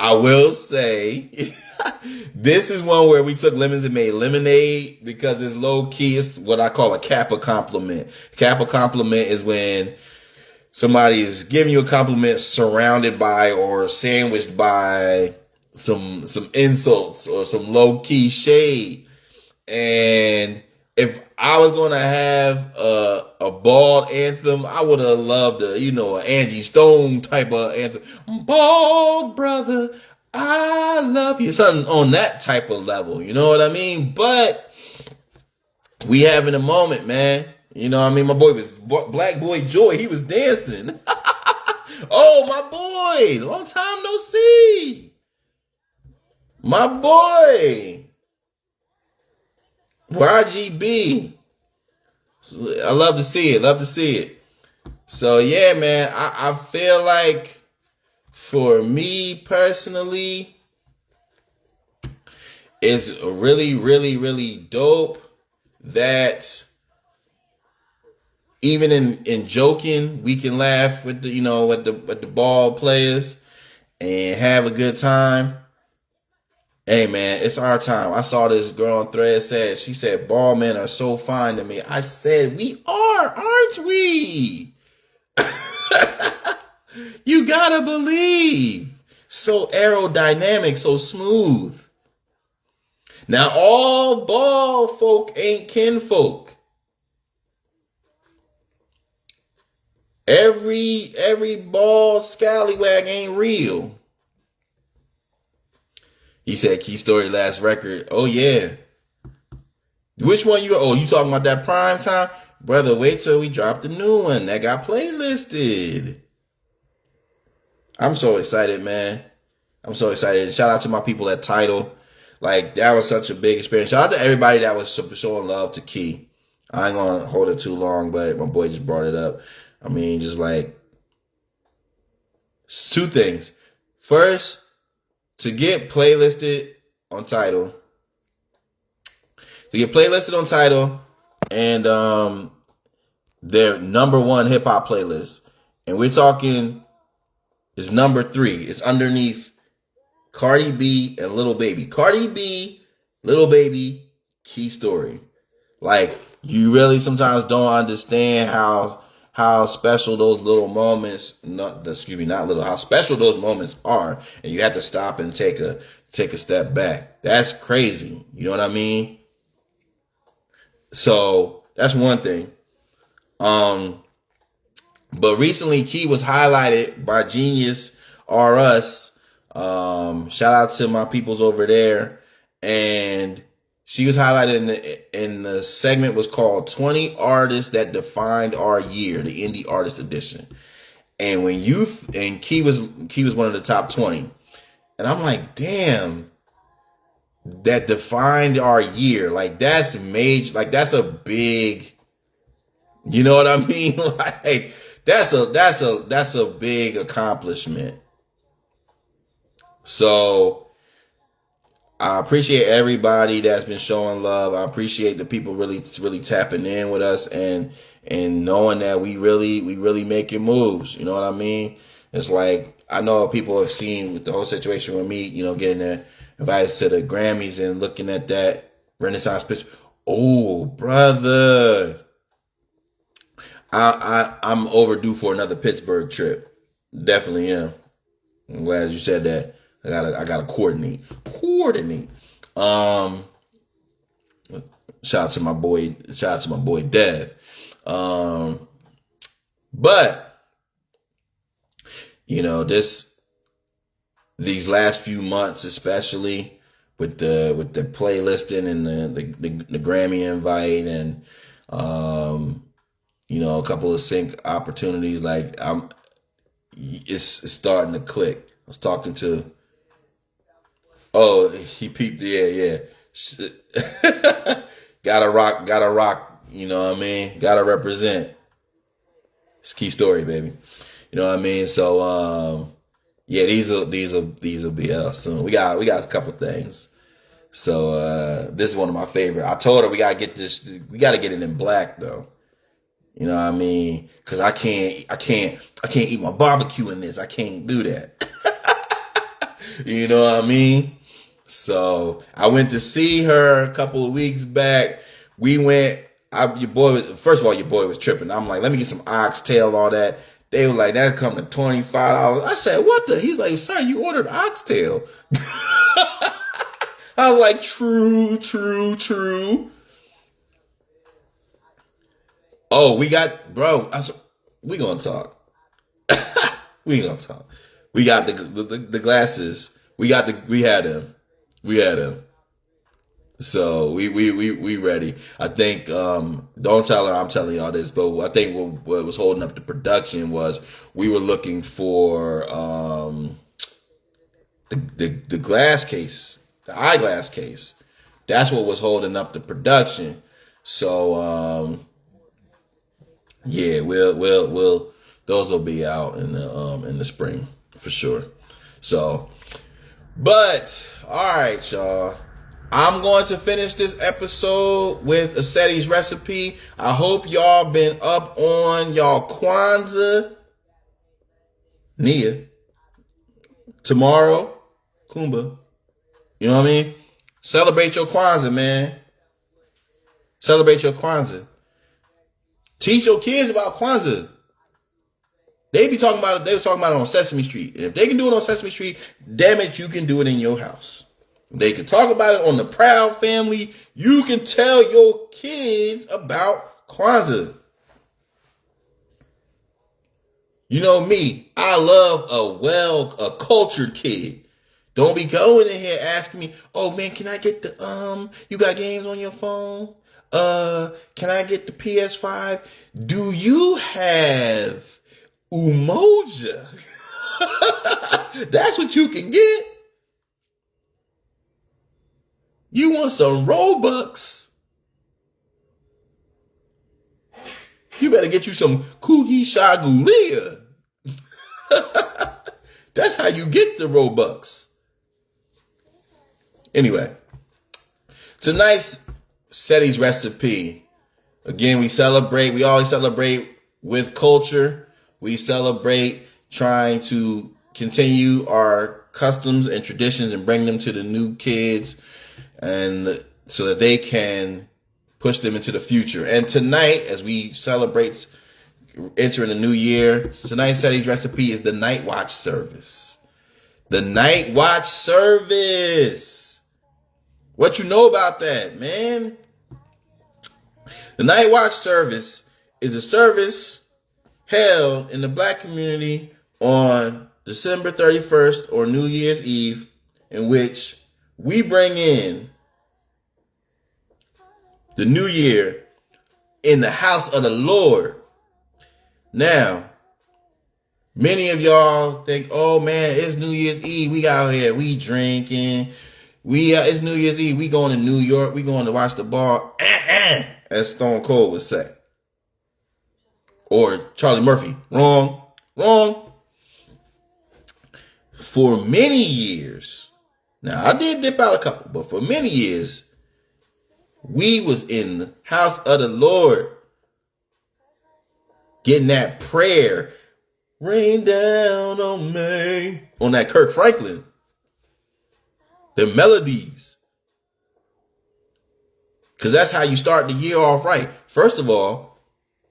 I will say this is one where we took lemons and made lemonade because it's low key. It's what I call a Kappa compliment. Kappa compliment is when somebody is giving you a compliment surrounded by or sandwiched by some insults or some low key shade. And if I was going to have a bald anthem, I would have loved an Angie Stone type of anthem. Bald brother, I love you. Something on that type of level. You know what I mean? But we having a moment, man. You know what I mean? My boy was Black Boy Joy. He was dancing. Oh, my boy. Long time no see. My boy. YGB. I love to see it. Love to see it. So, yeah, man. I feel like for me personally, it's really, really, really dope that even in joking, we can laugh with the ball players and have a good time. Hey man, it's our time. I saw this girl on Thread she said, ball men are so fine to me. I said, we are, aren't we? You gotta believe. So aerodynamic, so smooth. Now all ball folk ain't kinfolk. Every bald scallywag ain't real. He said Key Story last record. Oh yeah. Which one you talking about that prime time? Brother, wait till we drop the new one that got playlisted. I'm so excited, man. I'm so excited. And shout out to my people at Tidal. Like, that was such a big experience. Shout out to everybody that was showing love to Key. I ain't gonna hold it too long, but my boy just brought it up. I mean, just like two things. First, to get playlisted on Tidal. And their number one hip hop playlist. And we're talking is number 3. It's underneath Cardi B and Lil Baby. Cardi B, Lil Baby, Key Story. Like, you really sometimes don't understand how special those little moments, how special those moments are. And you have to stop and take a step back. That's crazy. You know what I mean? So that's one thing. But recently Key was highlighted by Genius R Us. Shout out to my peoples over there. And she was highlighted in the segment was called 20 Artists That Defined Our Year, the Indie Artist Edition. And Key was one of the top 20. And I'm like, damn, that defined our year. Like, that's major. Like, that's a big, you know what I mean? Like, that's a big accomplishment. So I appreciate everybody that's been showing love. I appreciate the people really tapping in with us and knowing that we really making moves. You know what I mean? It's like, I know people have seen with the whole situation with me, getting invited to the Grammys and looking at that Renaissance picture. Oh, brother. I'm overdue for another Pittsburgh trip. Definitely am. I'm glad you said that. I gotta coordinate. Shout out to my boy Dev. But these last few months, especially with the playlisting and the Grammy invite and a couple of sync opportunities. Like it's starting to click. I was talking to. Oh, he peeped. Yeah. Gotta rock. You know what I mean? Gotta represent. It's a key story, baby. You know what I mean? So, yeah, these will be out soon. We got a couple things. So, this is one of my favorite. I told her we gotta get it in black though. You know what I mean? Cause I can't eat my barbecue in this. I can't do that. You know what I mean? So I went to see her a couple of weeks back. Your boy was tripping. I'm like, let me get some oxtail, all that. They were like, that come to $25. I said, what the? He's like, sir, you ordered oxtail. I was like, true. Oh, we gonna talk. We gonna talk. We got the glasses. We had them. So we ready. I think don't tell her I'm telling y'all this, but I think what was holding up the production was we were looking for the glass case, the eyeglass case. That's what was holding up the production. So yeah, we'll those will be out in the spring for sure. So, but all right, y'all. I'm going to finish this episode with a Ceddy's recipe. I hope y'all been up on y'all Kwanzaa. Nia. Tomorrow, Kumba. You know what I mean? Celebrate your Kwanzaa, man. Celebrate your Kwanzaa. Teach your kids about Kwanzaa. They was talking about it on Sesame Street. And if they can do it on Sesame Street, damn it, you can do it in your house. They can talk about it on the Proud Family. You can tell your kids about Kwanzaa. You know me, I love a cultured kid. Don't be going in here asking me, oh man, can I get you got games on your phone? Can I get the PS5? Do you have Umoja? That's what you can get. You want some Robux? You better get you some Kugi Shagulia. That's how you get the Robux. Anyway, tonight's Ceddy's recipe. Again, we always celebrate with culture. We celebrate trying to continue our customs and traditions and bring them to the new kids, and so that they can push them into the future. And tonight, as we celebrate entering the new year, tonight's Ceddy's recipe is the night watch service. The night watch service. What you know about that, man? The night watch service is a service held in the black community on December 31st or New Year's Eve, in which we bring in the new year in the house of the Lord. Now, many of y'all think, oh man, it's New Year's Eve. We out here, we drinking. It's New Year's Eve. We going to New York. We going to watch the ball. As Stone Cold would say. Or Charlie Murphy. Wrong. For many years, now I did dip out a couple, but for many years, we was in the house of the Lord getting that prayer, rain down on me, on that Kirk Franklin. The melodies. Because that's how you start the year off right. First of all,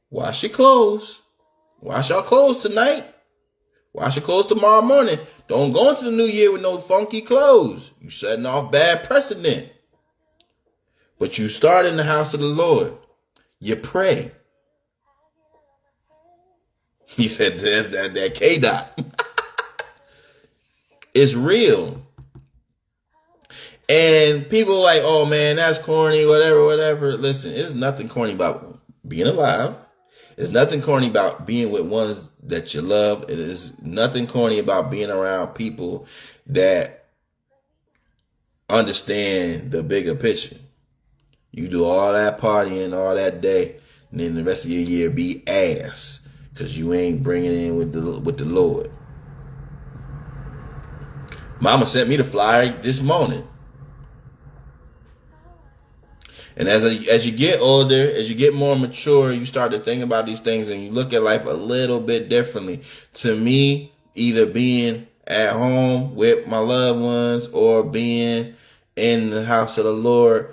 wash your clothes. Wash your clothes tonight. Wash your clothes tomorrow morning. Don't go into the new year with no funky clothes. You setting off bad precedent. But you start in the house of the Lord. You pray. He said that K-Dot. It's real. And people like, oh man, that's corny, whatever. Listen, there's nothing corny about being alive. There's nothing corny about being with ones that you love. It is nothing corny about being around people that understand the bigger picture. You do all that partying all that day, and then the rest of your year be ass because you ain't bringing in with the Lord. Mama sent me the flyer this morning. And as you get older, as you get more mature, you start to think about these things and you look at life a little bit differently. To me, either being at home with my loved ones or being in the house of the Lord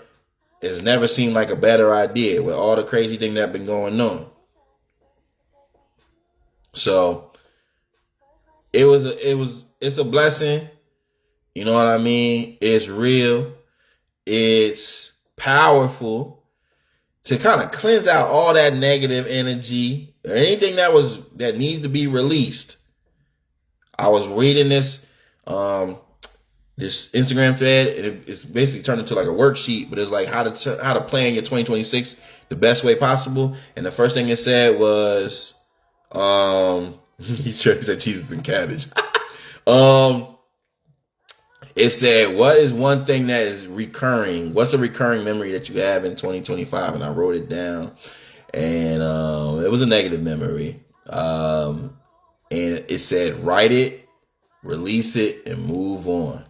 has never seemed like a better idea with all the crazy things that have been going on. So it's a blessing. You know what I mean? It's real. It's powerful to kind of cleanse out all that negative energy or anything that needs to be released. I was reading this Instagram thread, and it's basically turned into like a worksheet, but it's like how to plan your 2026 the best way possible. And the first thing it said was, he said cheese and cabbage. It said, what is one thing that is recurring? What's a recurring memory that you have in 2025? And I wrote it down. And it was a negative memory. And it said, write it, release it, and move on.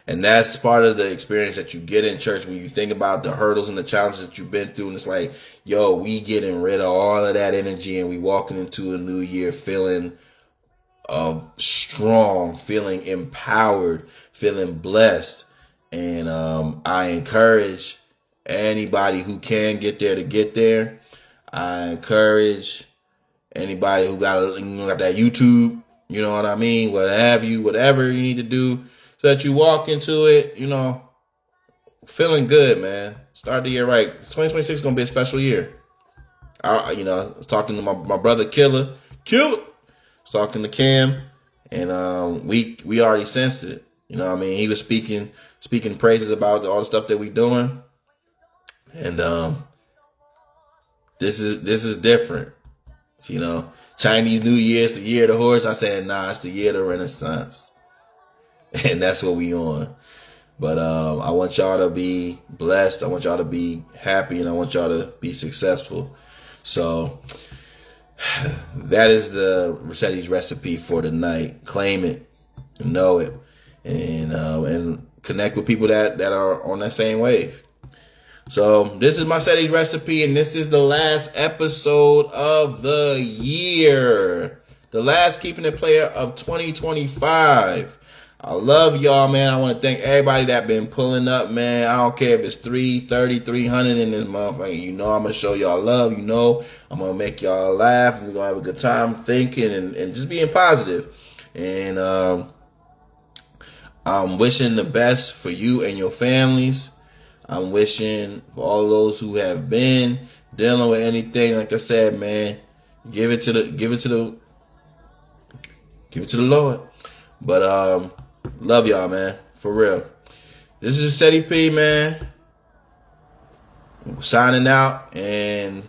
And that's part of the experience that you get in church when you think about the hurdles and the challenges that you've been through. And it's like, yo, we getting rid of all of that energy and we walking into a new year feeling strong, feeling empowered, feeling blessed. And I encourage anybody who can get there to get there. I encourage anybody who got that YouTube, you know what I mean, whatever you need to do so that you walk into it, feeling good, man. Start the year right. 2026 is going to be a special year. I was talking to my brother Killer. I was talking to Cam, and we already sensed it. You know what I mean? He was speaking praises about all the stuff that we doing. And this is different. Chinese New Year's the year of the horse. I said, nah, it's the year of the Renaissance. And that's what we on. But I want y'all to be blessed. I want y'all to be happy, and I want y'all to be successful. So that is the Ceddy's recipe for tonight. Claim it, know it, and connect with people that are on that same wave. So this is my Ceddy's recipe, and this is the last episode of the year, the last Keepin It Playa of 2025. I love y'all, man. I want to thank everybody that been pulling up, man. I don't care if it's 330, 300 in this motherfucker. I'm going to show y'all love. I'm going to make y'all laugh. We're going to have a good time thinking and just being positive. And I'm wishing the best for you and your families. I'm wishing for all those who have been dealing with anything. Like I said, man, give it to the Lord. But love y'all, man. For real. This is Ceddy P, man. Signing out and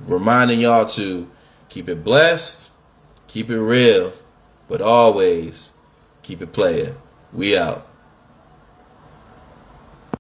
reminding y'all to keep it blessed, keep it real, but always keep it playing. We out.